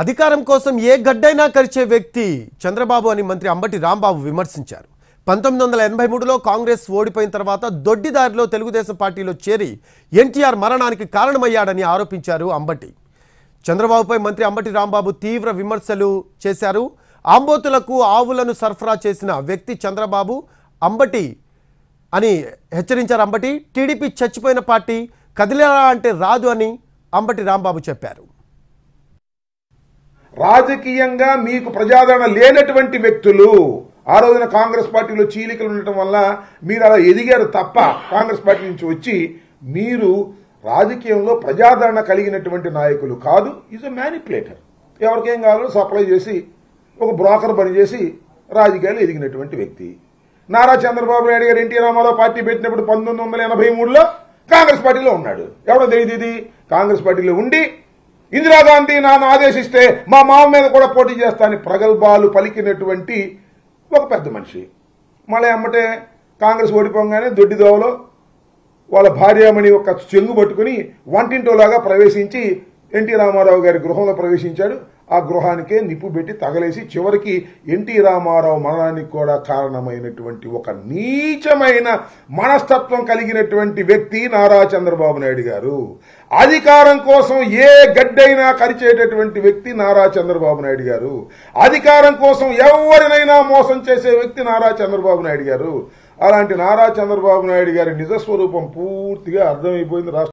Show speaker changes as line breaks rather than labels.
అధికారం కోసం ఏ గడ్డైనా కరిచే వ్యక్తి చంద్రబాబు అని మంత్రి అంబటి రాంబాబు విమర్శించారు. 1983లో కాంగ్రెస్ ఓడిపోయిన తర్వాత దొడ్డిదారిలో తెలుగుదేశం పార్టీలో చేరి ఎన్టీఆర్ మరణానికి కారణమయ్యాడని ఆరోపించారు అంబటి. చంద్రబాబుపై మంత్రి అంబటి రాంబాబు తీవ్ర విమర్శలు చేశారు. ఆంబోతులకు ఆవులను సరఫరా చేసిన వ్యక్తి చంద్రబాబు అంబటి అని హెచ్చరించారు. అంబటి టీడీపీ చచ్చిపోయిన పార్టీ, కదిలేరా అంటే రాదు అని అంబటి రాంబాబు చెప్పారు.
రాజకీయంగా మీకు ప్రజాదరణ లేనటువంటి వ్యక్తులు ఆ రోజున కాంగ్రెస్ పార్టీలో చీలికలు ఉండటం వల్ల మీరు అలా ఎదిగారు తప్ప, కాంగ్రెస్ పార్టీ నుంచి వచ్చి మీరు రాజకీయంలో ప్రజాదరణ కలిగినటువంటి నాయకులు కాదు. Is a manipulator. ఎవరికేం కావాలో సప్లై చేసి ఒక బ్రోకర్ పనిచేసి రాజకీయాలు ఎదిగినటువంటి వ్యక్తి. నారా చంద్రబాబు నాయుడు గారు ఎన్టీ రామారావు పార్టీ పెట్టినప్పుడు 1983లో కాంగ్రెస్ పార్టీలో ఉన్నాడు. ఎవడో తెలియదు. ఇది కాంగ్రెస్ పార్టీలో ఉండి ఇందిరాగాంధీ నాన్న ఆదేశిస్తే మా మామ మీద కూడా పోటీ చేస్తానని ప్రగల్భాలు పలికినటువంటి ఒక పెద్ద మనిషి. మళ్ళీ అమ్మటే కాంగ్రెస్ ఓడిపోగానే దొడ్డిదోవలో వాళ్ళ భార్యామణి ఒక చెంగు పట్టుకుని వంటింటోలాగా ప్రవేశించి ఎన్టీ రామారావు గారి గృహంలో ప్రవేశించాడు. ఆ గృహానికే నిప్పు పెట్టి తగలేసి చివరికి ఎన్టీ రామారావు మరణానికి కూడా కారణమైనటువంటి ఒక నీచమైన మనస్తత్వం కలిగినటువంటి వ్యక్తి నారా చంద్రబాబు నాయుడు గారు. అధికారం కోసం ఏ గడ్డైనా కరిచేటటువంటి వ్యక్తి నారా చంద్రబాబు నాయుడు గారు. అధికారం కోసం ఎవరినైనా మోసం చేసే వ్యక్తి నారా చంద్రబాబు నాయుడు గారు. అలాంటి నారా చంద్రబాబు నాయుడు గారి నిజస్వరూపం పూర్తిగా అర్థమైపోయింది రాష్ట్ర